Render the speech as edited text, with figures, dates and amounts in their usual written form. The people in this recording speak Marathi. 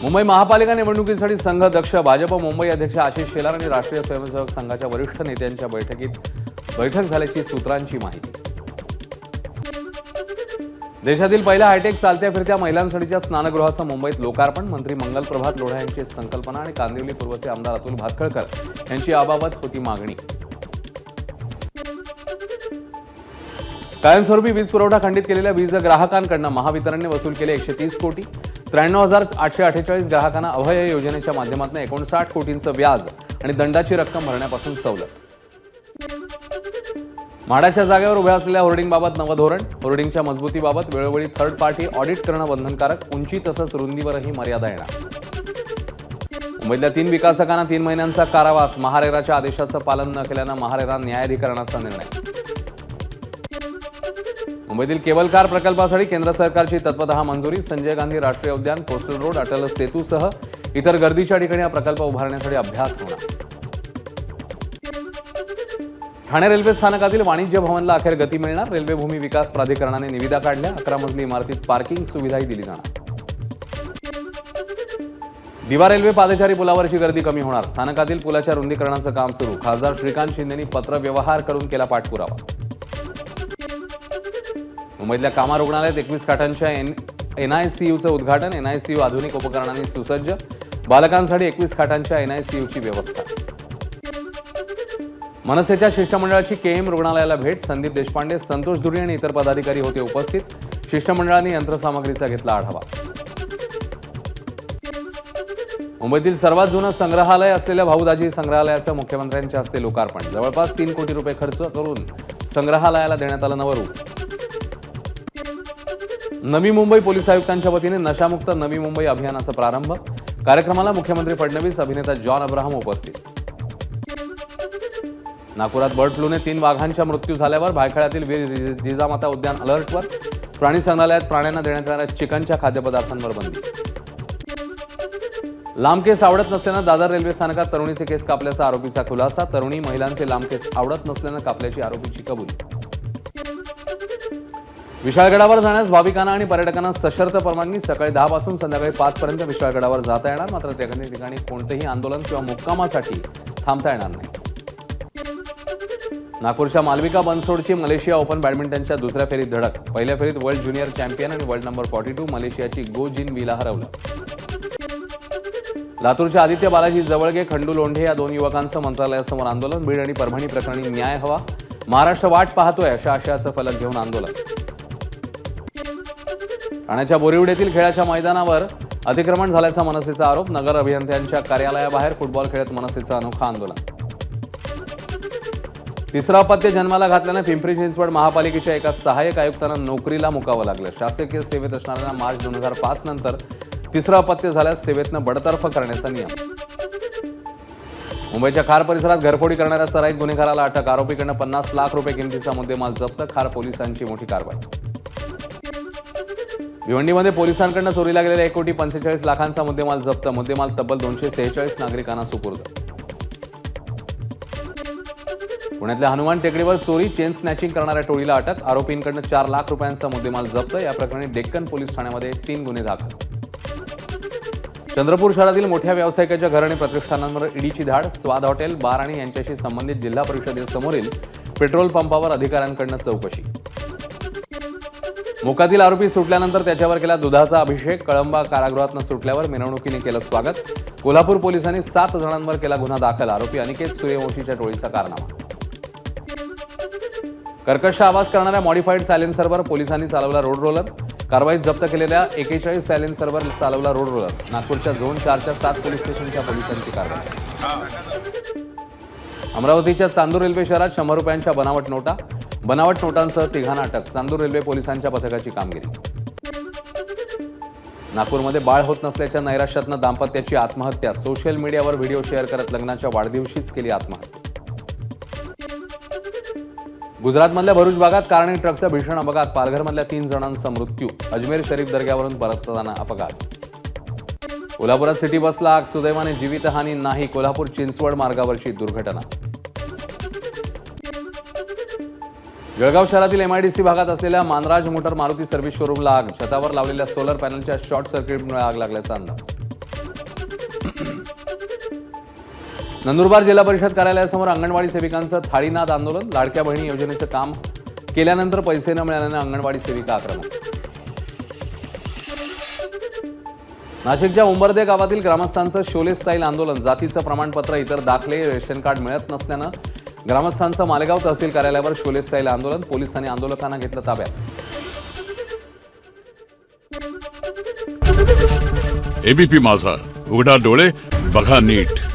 मुंबई महापालिका निवडणुकीसाठी संघ दक्ष. भाजप मुंबई अध्यक्ष आशिष शेलार आणि राष्ट्रीय स्वयंसेवक संघाच्या वरिष्ठ नेत्यांच्या बैठक झाल्याची सूत्रांची माहिती. देशातील पहिल्या हायटेक चालत्या फिरत्या महिलांसाठीच्या स्नानगृहाचं मुंबईत लोकार्पण. मंत्री मंगल प्रभात लोढा यांची संकल्पना आणि कांदिवली पूर्वचे आमदार अतुल भातखळकर यांची याबाबत होती मागणी. कायमस्वरूपी वीज पुरवठा खंडित केलेल्या वीज ग्राहकांकडून महावितरणने वसूल केले 130 कोटी. 93,848 ग्राहकांना अभय योजनेच्या माध्यमातून 59 कोटींचं व्याज आणि दंडाची रक्कम भरण्यापासून सवलत. म्हाडाच्या जागेवर उभ्या असलेल्या होर्डिंगबाबत नवं धोरण. होर्डिंगच्या मजबूतीबाबत वेळोवेळी थर्ड पार्टी ऑडिट करणं बंधनकारक. उंची तसंच रुंदीवरही मर्यादा येणार. मुंबईतल्या 3 विकासकांना 3 महिन्यांचा कारावास. महारेराच्या आदेशाचं पालन न केल्यानं महारेरा न्यायाधिकरणाचा निर्णय. मुंबईतील केबल कार प्रकल्पासाठी केंद्र सरकारची तत्वतः मंजुरी. संजय गांधी राष्ट्रीय उद्यान, कोस्टल रोड, अटल सेतूसह इतर गर्दीच्या ठिकाणी हा प्रकल्प उभारण्यासाठी अभ्यास होणार. ठाणे रेल्वे स्थानकातील वाणिज्य भवनला अखेर गती मिळणार. रेल्वे भूमी विकास प्राधिकरणाने निविदा काढल्या. 11 मजली इमारतीत पार्किंग सुविधाही दिली जाणार. दिवा रेल्वे पादचारी पुलावरची गर्दी कमी होणार. स्थानकातील पुलाच्या रुंदीकरणाचं काम सुरू. खासदार श्रीकांत शिंदेंनी पत्र व्यवहार करून केला पाठपुरावा. मुंबईतल्या कामा रुग्णालयात 21 खाटांच्या NICUचं उद्घाटन. NICU आधुनिक उपकरणांनी सुसज्ज. बालकांसाठी 21 खाटांच्या NICUची व्यवस्था. मनसेच्या शिष्टमंडळाची KM रुग्णालयाला भेट. संदीप देशपांडे, संतोष धुरी आणि इतर पदाधिकारी होते उपस्थित. शिष्टमंडळाने यंत्रसामग्रीचा घेतला आढावा. मुंबईतील सर्वात जुनं संग्रहालय असलेल्या भाऊदाजी संग्रहालयाचं मुख्यमंत्र्यांच्या हस्ते लोकार्पण. जवळपास 3 कोटी रुपये खर्च करून संग्रहालयाला देण्यात आलं नवं रूप. नवी मुंबई पोलीस आयुक्तांच्या वतीने नशामुक्त नवी मुंबई अभियानाचा प्रारंभ. कार्यक्रमाला मुख्यमंत्री फडणवीस, अभिनेता जॉन अब्राहम उपस्थित. नागपुरात बर्ड फ्लूने 3 वाघांचा मृत्यू झाल्यावर भायखळ्यातील वीर जिजामाता उद्यान अलर्टवर. प्राणी संग्रहालयात प्राण्यांना देण्यात येणाऱ्या चिकनच्या खाद्यपदार्थांवर बंदी. लांब केस आवडत नसल्यानं दादर रेल्वे स्थानकात तरुणीचे केस कापल्याचा आरोपीचा खुलासा. तरुणी महिलांचे लांब केस आवडत नसल्यानं कापल्याची आरोपीची कबुली. विशाळगडावर जाण्यास भाविकांना आणि पर्यटकांना सशर्त परवानगी. सकाळी 10 पासून संध्याकाळी 5 पर्यंत विशाळगडावर जाता येणार. मात्र त्या ठिकाणी कोणतेही आंदोलन किंवा मुक्कामासाठी थांबता येणार नाही. नागपूरच्या मालविका बनसोडची मलेशिया ओपन बॅडमिंटनच्या दुसऱ्या फेरीत धडक. पहिल्या फेरीत वर्ल्ड ज्युनियर चॅम्पियन आणि वर्ल्ड नंबर 42 मलेशियाची गो जिन वीला हरवलं. लातूरच्या आदित्य बालाजी जवळगे, खंडू लोंढे या 2 युवकांचं मंत्रालयासमोर आंदोलन. बीड आणि परभणी प्रकरणी न्याय हवा. महाराष्ट्र वाट पाहतोय अशा आशयाचं फलक घेऊन आंदोलन. ठाण्याच्या बोरिवड्यातील खेळाच्या मैदानावर अतिक्रमण झाल्याचा मनसेचा आरोप. नगर अभियंत्यांच्या कार्यालयाबाहेर फुटबॉल खेळत मनसेचं अनोखं आंदोलन. तिसरा अपत्य जन्माला घातल्यानं पिंपरी चिंचवड महापालिकेच्या एका सहाय्यक आयुक्तांना नोकरीला मुकावं लागलं. शासकीय सेवेत असणाऱ्यांना मार्च 2005 नंतर तिसरं अपत्य झाल्यास सेवेतनं बडतर्फ करण्याचा नियम. मुंबईच्या खार परिसरात घरफोडी करणाऱ्या सराईत गुन्हेगाराला अटक. आरोपीकडनं 50 लाख रुपये किमतीचा मुद्देमाल जप्त. खार पोलिसांची मोठी कारवाई. भिवंडीमध्ये पोलिसांकडून चोरीला गेलेल्या 1,45,00,000 मुद्देमाल जप्त. मुद्देमाल तब्बल 246 नागरिकांना सुपूर्द. पुण्यातल्या हनुमान टेकडीवर चोरी चेन स्नॅचिंग करणाऱ्या टोळीला अटक. आरोपींकडून 4 लाख रुपयांचा मुद्देमाल जप्त. या प्रकरणी डेक्कन पोलीस ठाण्यामध्ये 3 गुन्हे दाखल. चंद्रपूर शहरातील मोठ्या व्यावसायिकाच्या घर आणि प्रतिष्ठानांवर ईडीची धाड. स्वाद हॉटेल, बार आणि यांच्याशी संबंधित जिल्हा परिषदेसमोरील पेट्रोल पंपावर अधिकाऱ्यांकडून चौकशी. मोकातील आरोपी सुटल्यानंतर त्याच्यावर केला दुधाचा अभिषेक. कळंबा कारागृहातून सुटल्यावर मिरवणुकीने केलं स्वागत. कोल्हापूर पोलिसांनी 7 जणांवर केला गुन्हा दाखल. आरोपी अनिकेत सूर्यवंशीच्या टोळीचा कारनामा. कर्कश आवाज करणाऱ्या मॉडिफाईड सायलेन्सरवर पोलिसांनी चालवला रोड रोलर. कारवाईत जप्त केलेल्या 41 सायलेन्सरवर चालवला रोड रोलर. नागपूरच्या झोन 4च्या 7 पोलीस स्टेशनच्या पोलिसांची कारवाई. अमरावतीच्या चांदूर रेल्वे शहरात 100 रुपयांच्या बनावट नोटा. बनावट नोटांसह 3 जणांना अटक. चांदूर रेल्वे पोलिसांच्या पथकाची कामगिरी. नागपूरमध्ये बाळ होत नसल्याच्या नैराश्यातनं दाम्पत्याची आत्महत्या. सोशल मीडियावर व्हिडिओ शेअर करत लग्नाच्या वाढदिवशीच केली आत्महत्या. गुजरातमधल्या भरूच भागात कार आणि ट्रकचा भीषण अपघात. पालघरमधल्या 3 जणांचा मृत्यू. अजमेर शरीफ दर्ग्यावरून परतताना अपघात. कोल्हापुरात सिटी बसला आग. सुदैवाने जीवितहानी नाही. कोल्हापूर चिंचवड मार्गावरची दुर्घटना. जळगाव शहरातील MIDC भागात असलेल्या मानराज मोटर मारुती सर्व्हिस शोरूमला आग. छतावर लावलेल्या सोलर पॅनलच्या शॉर्ट सर्किटमुळे आग लागल्याचा अंदाज. नंदुरबार जिल्हा परिषद कार्यालयासमोर अंगणवाडी सेविकांचं थाळीनाद आंदोलन. लाडक्या बहिणी योजनेचं काम केल्यानंतर पैसे न मिळाल्यानं अंगणवाडी सेविका आक्रमक. नाशिकच्या उंबर्दे गावातील ग्रामस्थांचं शोले स्टाईल आंदोलन. जातीचं प्रमाणपत्र, इतर दाखले, रेशन कार्ड मिळत नसल्यानं ग्रामस्थांचं मालेगाव तहसील कार्यालयावर शोले स्टाईल आंदोलन. पोलिसांनी आंदोलकांना घेतलं ताब्यात. एबीपी माझा, उघडा डोळे बघा नीट.